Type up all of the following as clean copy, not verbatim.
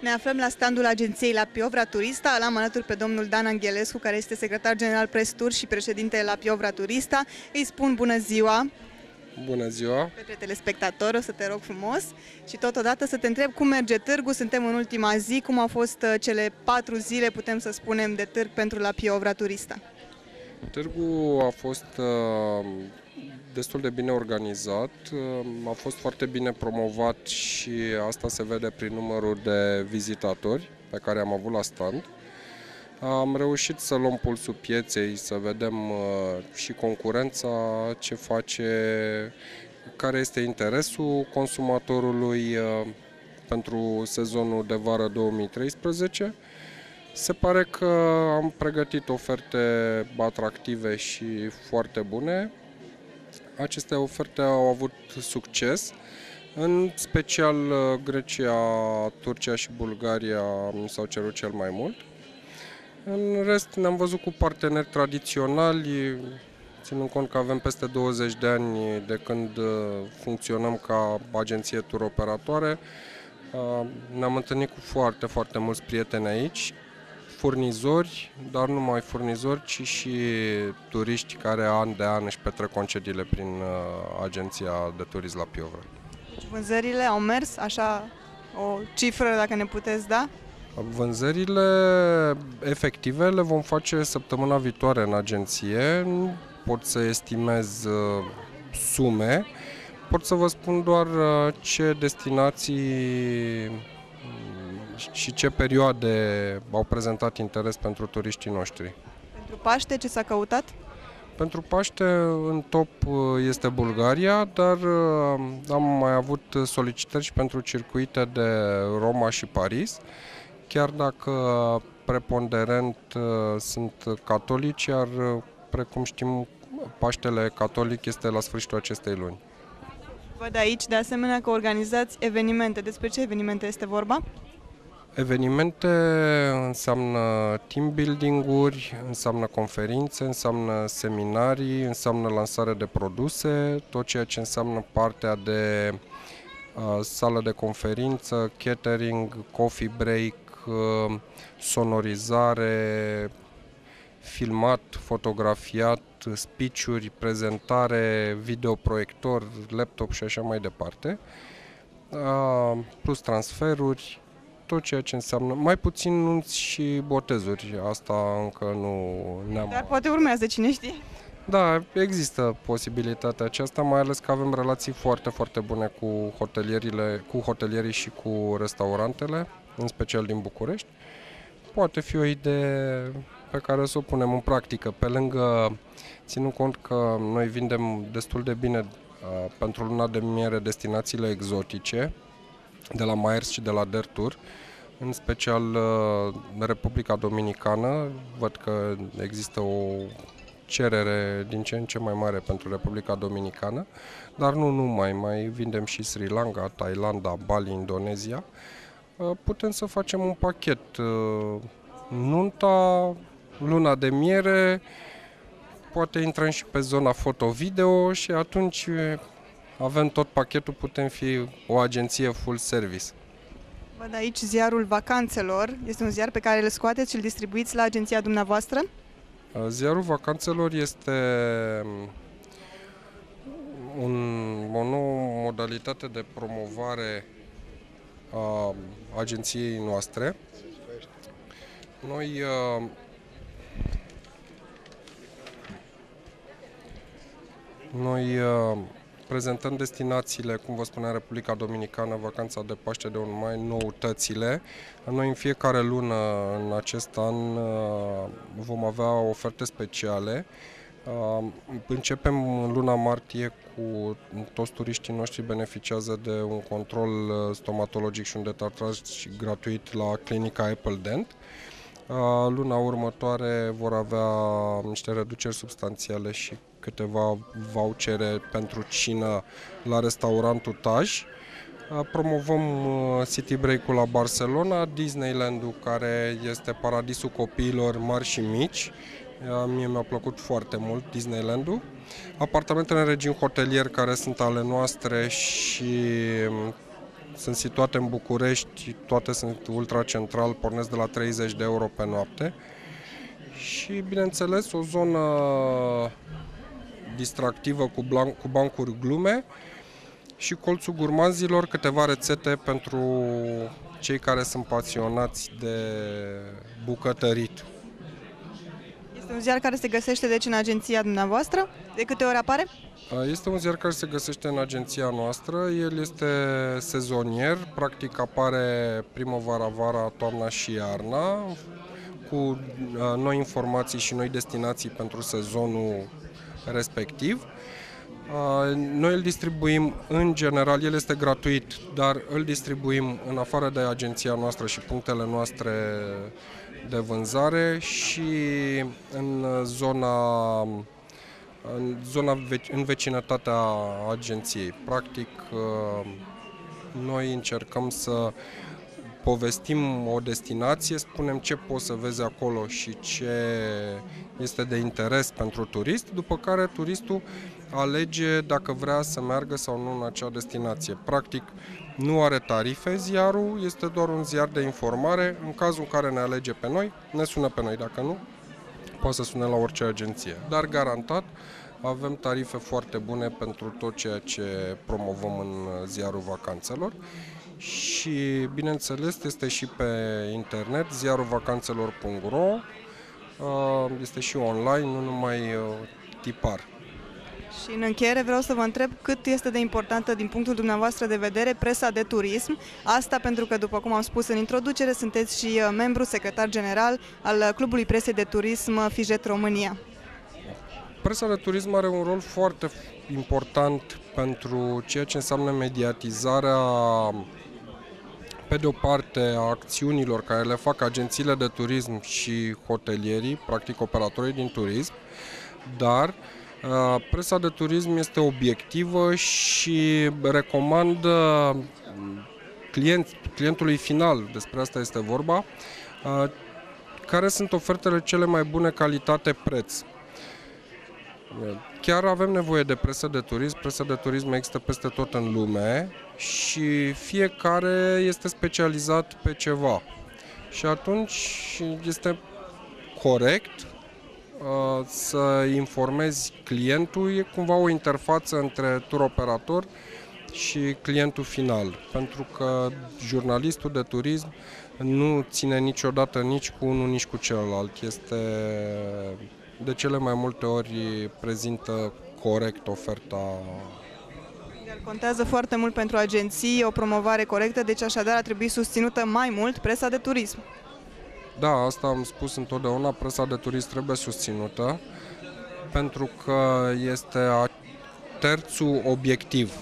Ne aflăm la standul agenției La Piovra Turista. L-am alături pe domnul Dan Angelescu, care este secretar general Press Tour și președinte La Piovra Turista. Îi spun bună ziua! Bună ziua! Către telespectatori, o să te rog frumos și totodată să te întreb cum merge târgul. Suntem în ultima zi, cum au fost cele 4 zile, putem să spunem, de târg pentru La Piovra Turista? Târgul a fost destul de bine organizat, a fost foarte bine promovat și asta se vede prin numărul de vizitatori pe care am avut la stand. Am reușit să luăm pulsul pieței, să vedem și concurența, ce face, care este interesul consumatorului pentru sezonul de vară 2013. Se pare că am pregătit oferte atractive și foarte bune. Aceste oferte au avut succes, în special Grecia, Turcia și Bulgaria mi s-au cerut cel mai mult. În rest ne-am văzut cu parteneri tradiționali, ținând cont că avem peste 20 de ani de când funcționăm ca agenție tur operatoare. Ne-am întâlnit cu foarte mulți prieteni aici, furnizori, dar nu numai furnizori, ci și turiști care an de an își petrec concediile prin agenția de turism La Piovra. Deci vânzările au mers, așa, o cifră dacă ne puteți da? Vânzările efective le vom face săptămâna viitoare în agenție. Nu pot să estimez sume, pot să vă spun doar ce destinații și ce perioade au prezentat interes pentru turiștii noștri. Pentru Paște ce s-a căutat? Pentru Paște în top este Bulgaria, dar am mai avut solicitări și pentru circuite de Roma și Paris, chiar dacă preponderent sunt catolici, iar precum știm Paștele catolic este la sfârșitul acestei luni. Văd aici de asemenea că organizați evenimente. Despre ce evenimente este vorba? Evenimente înseamnă team building-uri, înseamnă conferințe, înseamnă seminarii, înseamnă lansare de produse, tot ceea ce înseamnă partea de sală de conferință, catering, coffee break, sonorizare, filmat, fotografiat, speech-uri, prezentare, videoproiector, laptop și așa mai departe, plus transferuri, tot ceea ce înseamnă, mai puțin nunți și botezuri, asta încă nu ne-am... Dar poate urmează, cine știe? Da, există posibilitatea aceasta, mai ales că avem relații foarte bune cu hotelierii și cu restaurantele, în special din București. Poate fi o idee pe care să o punem în practică, pe lângă, ținând cont că noi vindem destul de bine pentru luna de miere destinațiile exotice, de la Myers și de la Der Tour, în special Republica Dominicană. Văd că există o cerere din ce în ce mai mare pentru Republica Dominicană, dar nu numai, mai vindem și Sri Lanka, Thailanda, Bali, Indonezia. Putem să facem un pachet, nunta, luna de miere, poate intrăm și pe zona foto-video și atunci avem tot pachetul, putem fi o agenție full service. Văd aici ziarul Vacanțelor. Este un ziar pe care îl scoateți și îl distribuiți la agenția dumneavoastră? Ziarul Vacanțelor este o nouă modalitate de promovare a agenției noastre. Noi prezentăm destinațiile, cum vă spuneam, Republica Dominicană, vacanța de Paște de 1 mai, noutățile. Noi în fiecare lună în acest an vom avea oferte speciale. Începem în luna martie cu toți turiștii noștri beneficiază de un control stomatologic și un detartraj gratuit la clinica Apple Dent. Luna următoare vor avea niște reduceri substanțiale și câteva vouchere pentru cină la restaurantul Taj. Promovăm City Break-ul la Barcelona, Disneyland-ul, care este paradisul copiilor mari și mici. Mie mi-a plăcut foarte mult Disneyland-ul. Apartamentele în regim hotelier, care sunt ale noastre, și sunt situate în București, toate sunt ultracentral, pornesc de la 30 de euro pe noapte. Și, bineînțeles, o zonă distractivă cu bancuri glume și colțul gurmanzilor, câteva rețete pentru cei care sunt pasionați de bucătărit. Este un ziar care se găsește deci în agenția dumneavoastră? De câte ori apare? Este un ziar care se găsește în agenția noastră, el este sezonier, practic apare primăvara, vara, toamna și iarna, cu noi informații și noi destinații pentru sezonul respectiv. Noi îl distribuim în general, el este gratuit, dar îl distribuim în afară de agenția noastră și punctele noastre de vânzare și în vecinătatea agenției. Practic, noi încercăm să povestim o destinație, spunem ce poți să vezi acolo și ce este de interes pentru turist, după care turistul alege dacă vrea să meargă sau nu în acea destinație. Practic, nu are tarife ziarul, este doar un ziar de informare. În cazul în care ne alege pe noi, ne sună pe noi, dacă nu, poate să sune la orice agenție. Dar garantat avem tarife foarte bune pentru tot ceea ce promovăm în ziarul vacanțelor. Și, bineînțeles, este și pe internet, ziarulvacanțelor.ro, este și online, nu numai tipar. Și în încheiere vreau să vă întreb cât este de importantă din punctul dumneavoastră de vedere presa de turism. Asta pentru că, după cum am spus în introducere, sunteți și membru secretar general al Clubului Presei de Turism FIJET România. Presa de turism are un rol foarte important pentru ceea ce înseamnă mediatizarea, pe de o parte, a acțiunilor care le fac agențiile de turism și hotelierii, practic operatorii din turism, dar presa de turism este obiectivă și recomandă clientului final, despre asta este vorba, care sunt ofertele cele mai bune calitate-preț. Chiar avem nevoie de presă de turism. Presa de turism există peste tot în lume și fiecare este specializat pe ceva. Și atunci este corect să informezi clientul, e cumva o interfață între tur operator și clientul final, pentru că jurnalistul de turism nu ține niciodată nici cu unul, nici cu celălalt. De cele mai multe ori prezintă corect oferta. Iar contează foarte mult pentru agenții o promovare corectă, deci așadar ar trebui susținută mai mult presa de turism. Da, asta am spus întotdeauna, presa de turism trebuie susținută, pentru că este terțul obiectiv.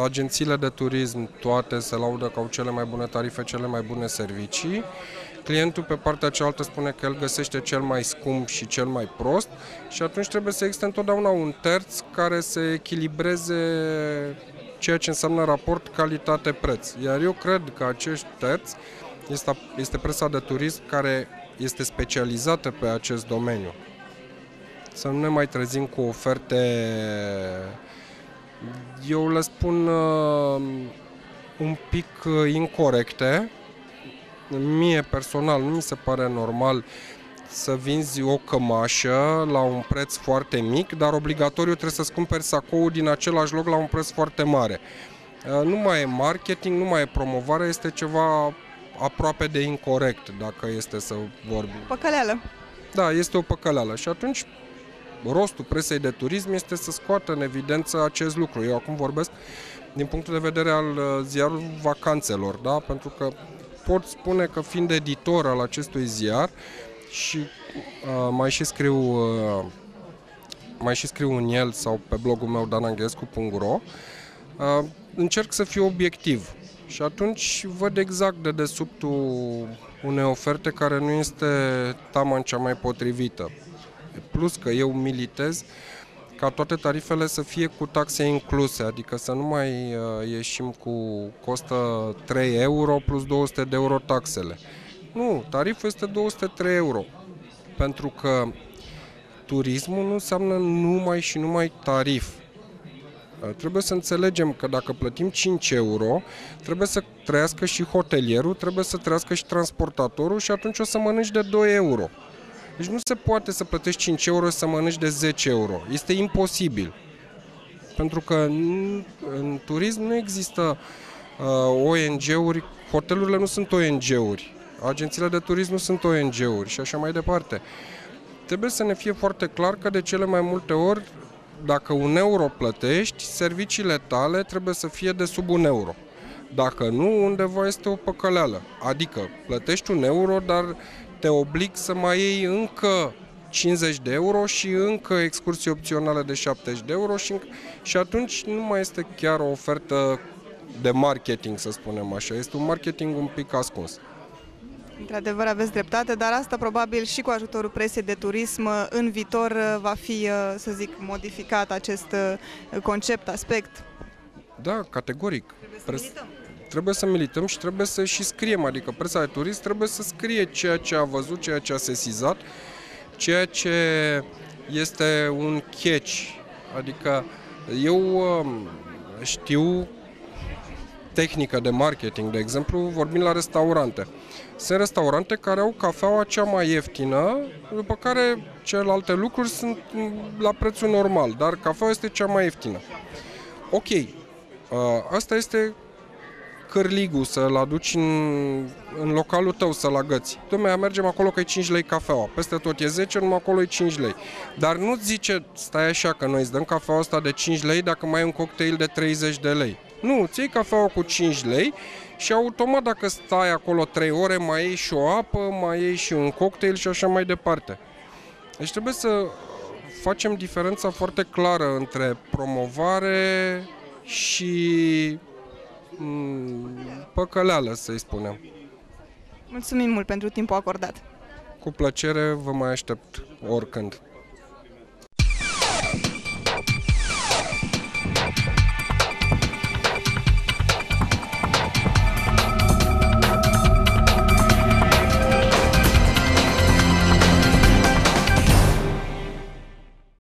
Agențiile de turism toate se laudă că au cele mai bune tarife, cele mai bune servicii. Clientul pe partea cealaltă spune că el găsește cel mai scump și cel mai prost și atunci trebuie să existe întotdeauna un terț care să echilibreze ceea ce înseamnă raport calitate-preț. Iar eu cred că acest terț este presa de turism care este specializată pe acest domeniu. Să nu ne mai trezim cu oferte, eu le spun, un pic incorecte. Mie personal nu mi se pare normal să vinzi o cămașă la un preț foarte mic, dar obligatoriu trebuie să-ți cumperi sacoul din același loc la un preț foarte mare. Nu mai e marketing, nu mai e promovare, este ceva aproape de incorect, dacă este să vorbim. Păcăleală. Da, este o păcăleală și atunci rostul presei de turism este să scoată în evidență acest lucru. Eu acum vorbesc din punctul de vedere al ziarului vacanțelor, da? Pentru că pot spune că fiind editor al acestui ziar și mai și scriu în el sau pe blogul meu dananghescu.ro, încerc să fiu obiectiv și atunci văd exact de dedesubtul unei oferte care nu este taman cea mai potrivită. Plus că eu militez ca toate tarifele să fie cu taxe incluse, adică să nu mai ieșim cu costă 3 euro plus 200 de euro taxele. Nu, tariful este 203 euro, pentru că turismul nu înseamnă numai și numai tarif. Trebuie să înțelegem că dacă plătim 5 euro, trebuie să trăiască și hotelierul, trebuie să trăiască și transportatorul și atunci o să mănânci de 2 euro. Deci nu se poate să plătești 5 euro și să mănânci de 10 euro. Este imposibil. Pentru că în turism nu există ONG-uri, hotelurile nu sunt ONG-uri, agențiile de turism nu sunt ONG-uri și așa mai departe. Trebuie să ne fie foarte clar că de cele mai multe ori, dacă 1 euro plătești, serviciile tale trebuie să fie de sub 1 euro. Dacă nu, undeva este o păcăleală. Adică plătești 1 euro, dar te oblig să mai iei încă 50 de euro și încă excursii opționale de 70 de euro și atunci nu mai este chiar o ofertă de marketing, să spunem așa. Este un marketing un pic ascuns. Într-adevăr aveți dreptate, dar asta probabil și cu ajutorul presei de turism în viitor va fi, să zic, modificat acest concept, aspect. Da, categoric. Trebuie să milităm și trebuie să și scriem, adică presa de turism trebuie să scrie ceea ce a văzut, ceea ce a sesizat, ceea ce este un catch. Adică eu știu tehnică de marketing, de exemplu, vorbim la restaurante. Sunt restaurante care au cafeaua cea mai ieftină, după care celelalte lucruri sunt la prețul normal, dar cafeaua este cea mai ieftină. Ok, asta este cârligul, să-l aduci în localul tău, să-l agăți. Dom'le, mergem acolo că e 5 lei cafeaua, peste tot e 10, numai acolo e 5 lei. Dar nu-ți zice, stai așa, că noi îți dăm cafeaua asta de 5 lei dacă mai ai un cocktail de 30 de lei. Nu, îți iei cafeaua cu 5 lei și automat dacă stai acolo 3 ore, mai iei și o apă, mai iei și un cocktail și așa mai departe. Deci trebuie să facem diferența foarte clară între promovare și păcăleală, să-i spunem. Mulțumim mult pentru timpul acordat. Cu plăcere, vă mai aștept oricând.